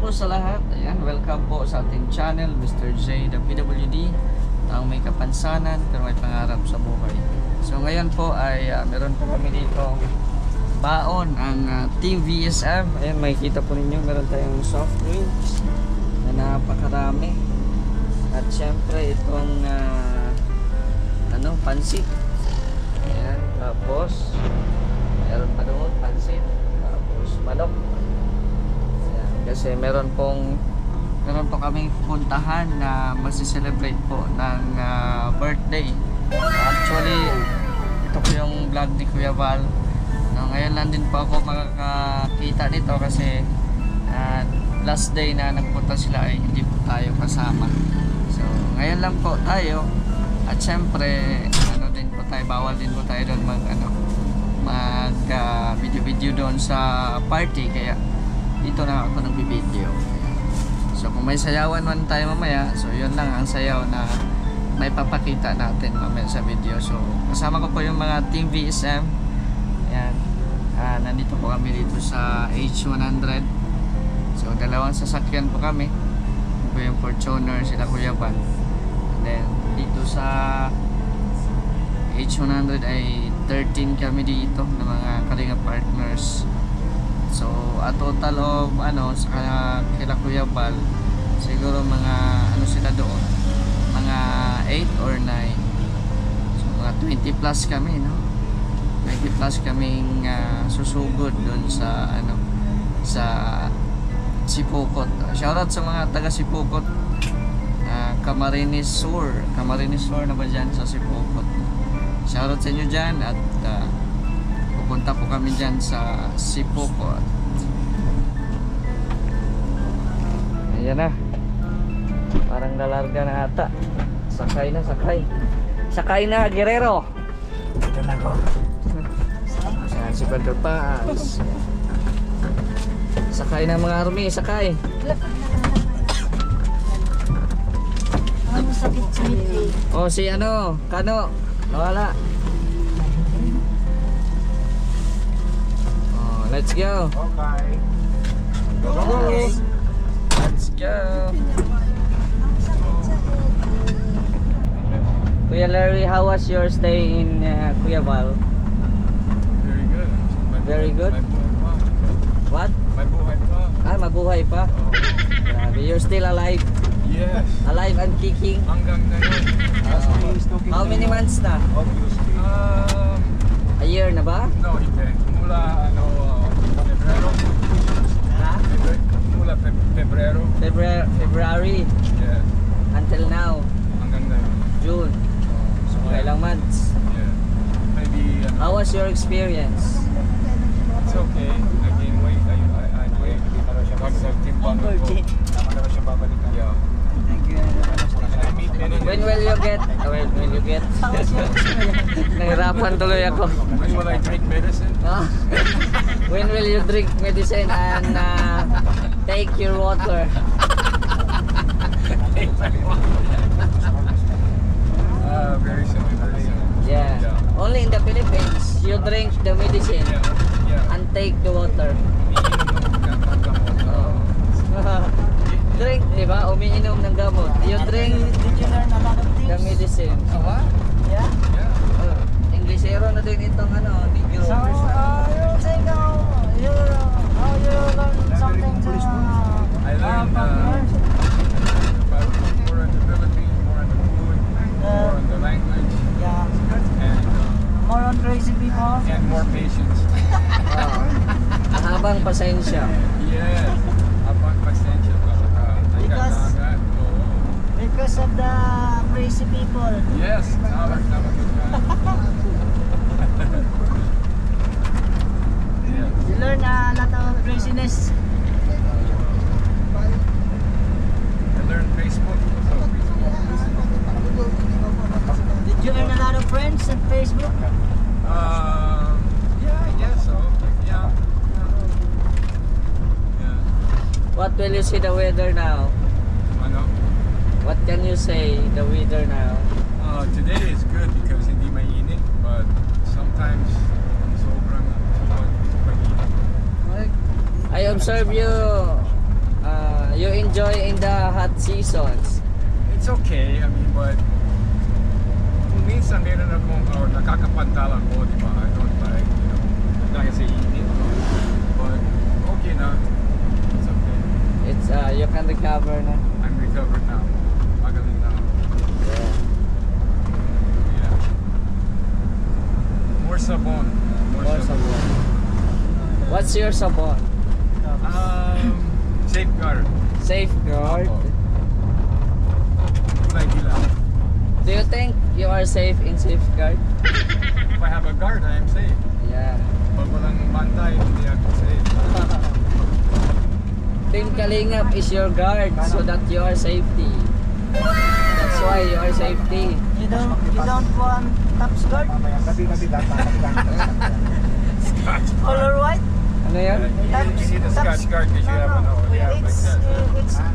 po sa lahat. Ayan, welcome po sa ating channel, Mr. J, the PWD. Taong may kapansanan pero may pangarap sa buhay. So ngayon po ay meron po kami dito baon ang Team VSM. Ayan, makikita po ninyo meron tayong soft drinks na napakarami. At syempre itong pansit. Ayan, tapos meron pa doon pansit. Tapos manok. Ayan, kasi meron po kaming puntahan na magsi-celebrate po ng birthday. Actually, ito po yung vlog ni Kuya Val. Ngayon lang din po ako makakakita nito kasi last day na nagpunta sila ay hindi po tayo kasama. So, ngayon lang po tayo. At syempre, din po tayo, bawal din po tayo doon mag video doon sa party, kaya dito na ako nagbi-video. So kung may sayawan man tayo mamaya, so yun lang ang sayaw na may papakita natin mamaya sa video. So kasama ko po yung mga Team VSM. Ayan, nandito po kami dito sa H100. So dalawang sasakyan po kami. Ito po yung Fortuner, sila Kuya Van. And then dito sa H100 ay 13 kami dito ng mga Kalinga partners. So a total of sa kila Kuya Val, siguro mga sila doon, mga 8 or 9. So mga 20 plus kami, no? 20 plus kaming susugod doon sa sa Sipokot. Shoutout sa mga taga Sipokot. Camarines Sur na ba dyan sa Sipokot? Shoutout sa inyo dyan at pupunta po kami dyan sa Sipokot. Ayan na, parang nalarga na ata. Sakay na Guerrero. Ito na ko. Saan si Brother Paz? Sakay na mga army, sakay. Ano sakit sa ngiti? Oh, si Kano, nawala. Oh, let's go. Okay. Okay. Let's go. Kuya Larry, how was your stay in Kuya Val? Very good. Very good? May buhay pa. What? May buhay pa. Mabuhay pa. Oh. Grabe, you're still alive. Yes. Alive and kicking. Hanggang ngayon. How many months na? Obviously. A year na ba? No, hindi. Mula Pebrero. Ha? Mula Pebrero. February Yeah. until now, Hanggang ngayon. June. So, ilang months. Yeah. Maybe How was your experience? it's okay. I gain weight. I weigh. Pag-timbang ako. Tama na ba siya babalikan? Yeah. Thank you. I meet many. When will you get? Nahirapan tuloy ako. When will I drink medicine? When will you drink medicine and take your water? Very soon. Very soon. Yeah. Only in the Philippines, you drink the medicine Yeah. and take the water. Umiinom Drink, di ba? Umiinom ng gamot. You drink Did you learn a lot of things? the medicine. Yeah? Yeah. Englishero na din itong Negro. So, you think you learn something I learned from here? more on the Philippines, more on the food, more on the language, Yeah. and More on crazy people? more patience. Habang pasensya. Yes. Abang pasensya talaga. Because- Because of the crazy people. Yes. Tama ka. Yeah. You learn a lot of craziness. I learned Facebook. Did you earn a lot of friends on Facebook? Yeah, I guess so. Yeah. Yeah. What will you see the weather now? Ano? What can you say the weather now? Today is good because hindi mainit, but sometimes sobrang mainit. I observe you You enjoy in the hot seasons. It's okay, I mean, but kung minsan meron akong or nakakapantalan ko, di ba? I don't like, you know, dahil sa init. But okay na. It's okay. It's you can recover na. I'm recovered now. Magaling na. Yeah. Yeah. More sabon. More More sabon. What's your sabon? Safeguard. Safeguard. Opo. Like ilan. Do you think you are safe in Safeguard? If I have a guard, I am safe. Yeah. Pag walang bantay, hindi ako safe. Team Kalingap is your guard so that you are safety. That's why you are safety. You don't want top skirt? Color white? Ano yan? You need a Scotch guard because you have an yeah, like It's that.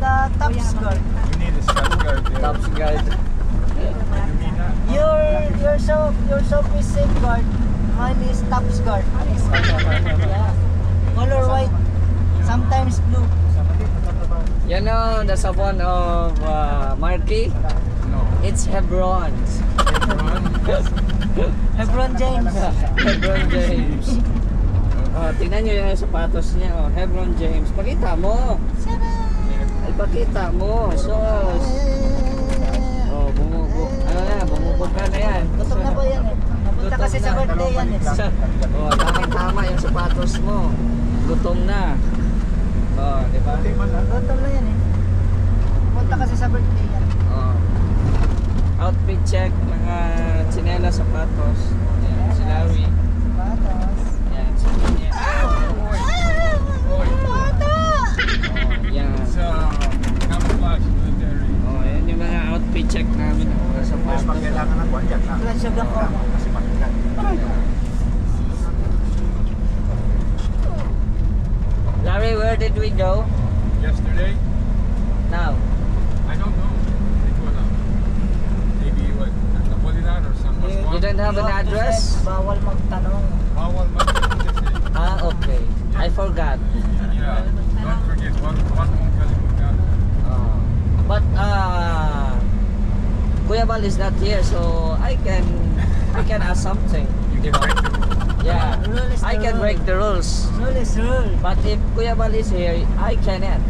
the top skirt. You need a Scotch guard there. Top guard. You mean that? Your soap is safeguard. Mine is top skirt. Yeah. Color white. Sometimes blue. You know the sabon of Marky? No. It's Hebron. Hebron James. Hebron James. Oh, tingnan nyo yung sapatos niya. Oh, Hebron James. Pakita mo. Ay, pakita mo. Sos. Oh, bumubog ka na yan. Gutom na ba yan eh? Napunta kasi sa birthday yan eh. Oh, tama yung sapatos mo. Gutom na. Oh, di ba? Gutom na yan eh. Napunta kasi sa birthday yan. Oh. Outfit check, mga tsinela, sapatos. Ayan, si Larry. Patos. Ayan, si Pinya. Oh, yan. It's camouflage military. Oh, yan yung mga outfit check namin. Mga sapatos. Clash of the Common. Larry, where did we go? Yesterday, Now. I don't know. Ito lang. Maybe what? Napolitan or San Pascual? You don't have an address? Bawal magtanong. Bawal mag-kasi. Ah, okay. I forgot. Yeah. Don't forget. Wag mong kalimutan. Oh. But Kuya Bal is not here, so I can ask something. You can break the rule. Yeah, Rule is I the can rule. break the rules. Rule is rule. But if Kuya Bal is here, I cannot.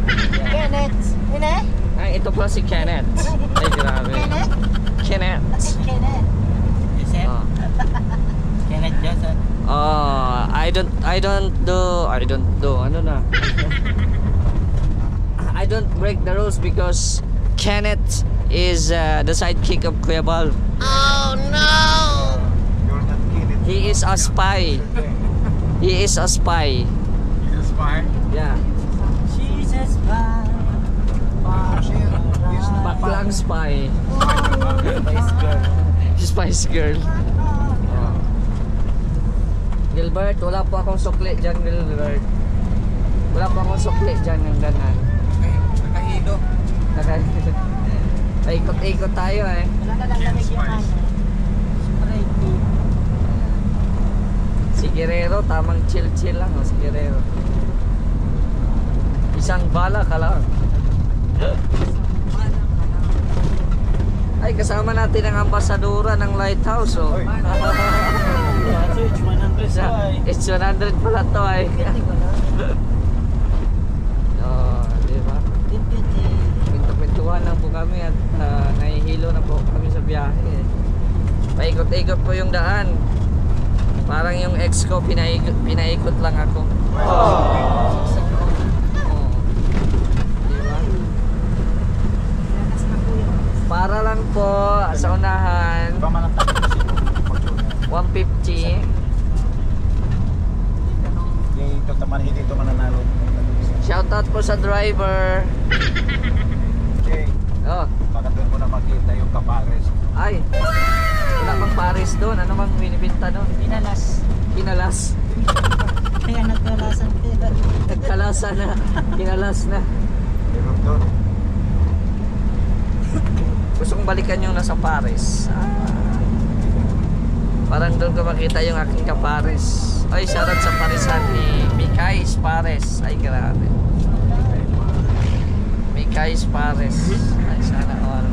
Yeah. Kenneth. Ine? Ay, ito po si Kenneth. Ay, grabe. Kenneth? Kenneth. Kenneth. Oh. Kenneth Johnson. Oh, I don't do, ano na? I don't break the rules because Kenneth is the sidekick of Kuya Bal. Oh no! He is a spy. He is a spy. He's a spy. Yeah. She's a spy. Baklang spy. Spice girl. Spice girl. Oh. Gilbert, wala po akong sukli dyan, Gilbert. Wala po akong sukli dyan ng ganan. Nakahido. Ikot-ikot tayo eh. Wala ka lang lamig yung ano. Spray tea. Si Guerrero, tamang chill-chill lang oh, si Guerrero. Isang bala ka lang. Ay, kasama natin ang ambasadora ng Lighthouse oh. It's 100 pala to ay. Oh, di ba? Pinto-pintuhan lang po kami at nahihilo na po kami sa biyahe. Paikot-ikot po yung daan. Parang yung ex ko, pinaikot lang ako. Oh. Di ba? Para lang po sa unahan 150. Shoutout po sa driver. Oh. Baka doon mo na makita yung kapares. Ay. Wala bang Paris doon? Ano bang binibinta doon? Pinalas. Kinalas. Kaya nagkalasan pera. Nagkalasa na. Kinalas na. Meron doon. Gusto kong balikan yung nasa Paris. Parang doon ko makita yung aking kapares. Ay, shoutout sa Parisan ni Mikais Pares. Ay, grabe. Kapares. Ay, sana all.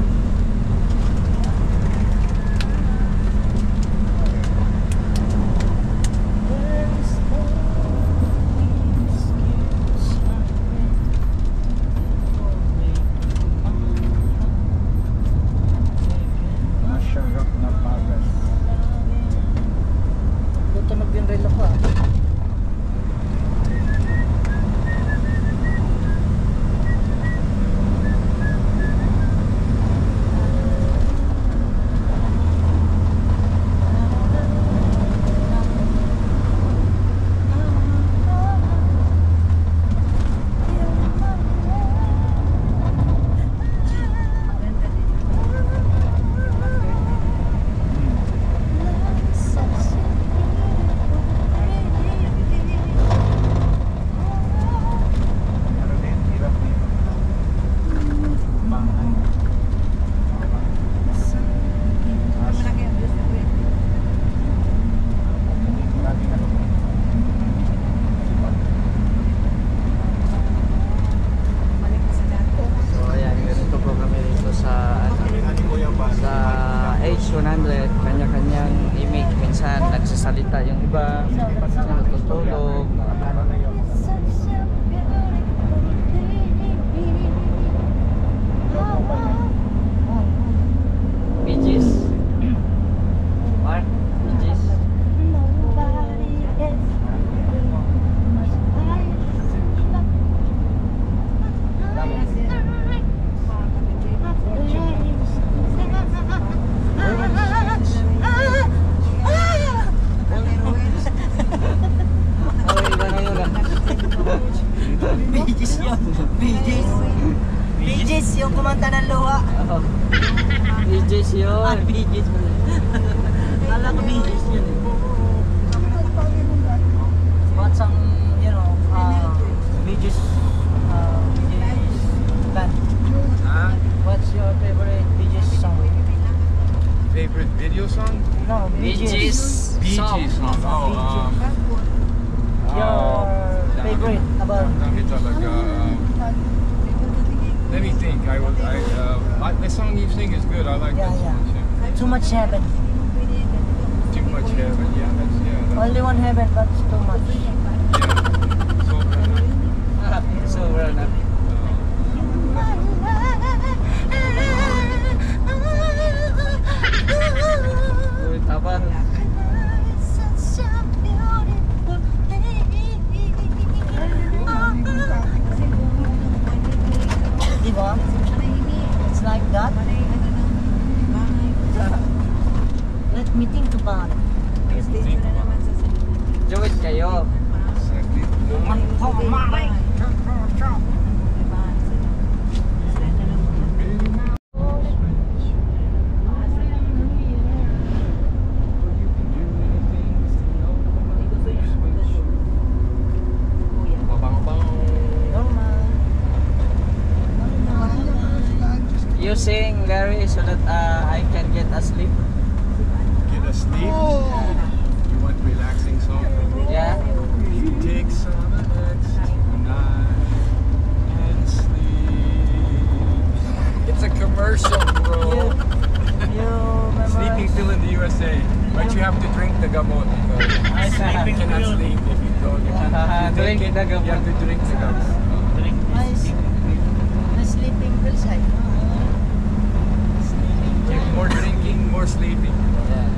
Masarap na pagas. Tutunog yung relo ko ah. Pero din, hirap dito. Bahay. Maraming ano. So ayan, ganito po kami dito sa ano, Sabihan mo yung bus. sa H100, kanya-kanyang image. Minsan nagsasalita yung iba, natutulog. Ano na yun? Beaches. Mark, beaches. Oh, iba na yun ah. Bigis yun. Bigis. Bigis yung kumanta ng luha. Oh. Beaches Ah, yun. Bigis. Kala ko Bigis yun eh. What's some, you know, Bigis, Bigis band? Huh? What's your favorite Bigis song? Favorite video song? No, Beaches. Bee Song. Gees song. Oh, Your favorite about dami talaga. Let me think. The song you sing is good. I like Yeah, that yeah. song. Yeah. Too Much Heaven. Too much heaven. Yeah, that's Only one heaven, but it's too much. yeah. So So, well na. Uy, tapa. Di ba? It's like that. Let me think about it. Do it kayo. You sing, Larry, so that I can get asleep. Get asleep. You want relaxing song? Yeah? Take some next night and sleep. It's a commercial, bro. You Sleeping memorize. pill in the USA, but you have to drink the gamot because you cannot sleep if you don't. If you Drink take it, the gamot. You have to drink the gamot. My sleeping pills ay. More drinking, more sleeping. Yeah.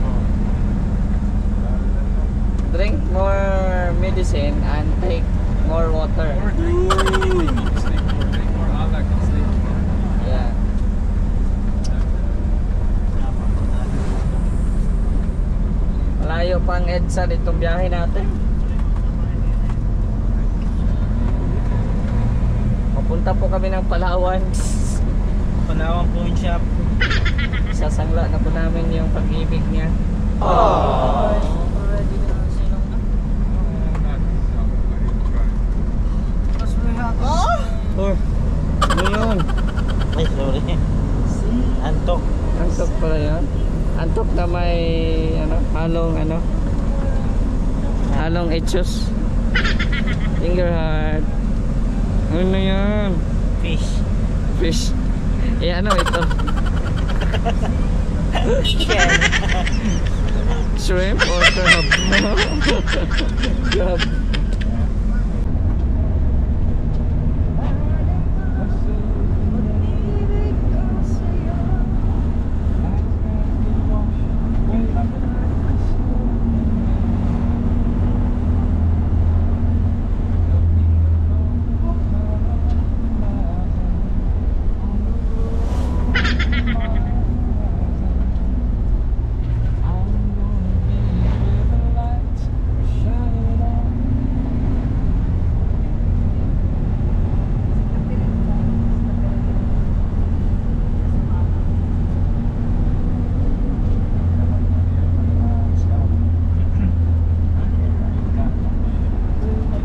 Drink more medicine and take more water. More drinking. Sleep more, drink more. Allah can sleep more. Yeah. Malayo pang EDSA itong biyahe natin. Papunta po kami ng Palawan. Palawan Pawn Shop. Sasangla na po namin yung pag-ibig niya. Already sinong na. Tapos we have Oh, ano yun? Ay, sorry. Antok. Antok pala yun. Antok na may halong etchos. Finger heart. Ano yan? Fish. fish. Eh ano ito? Shrimp or crab? Crab.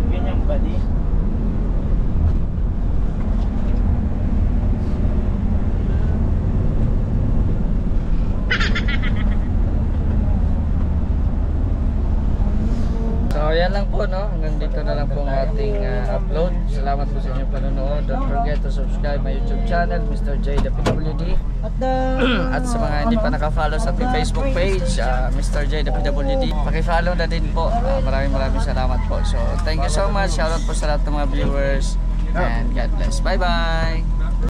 Ganyan ba di? So yan lang po, no? Hanggang dito na lang po ang ating upload. Salamat po sa inyong panonood. Don't forget to subscribe my YouTube channel, Mr. J the PWD. At the At sa mga hindi pa naka-follow sa ating Facebook page, Mr. J the PWD, paki-follow na din po. Maraming salamat po. So thank you so much. Shoutout po sa lahat ng mga viewers. And God bless. Bye-bye.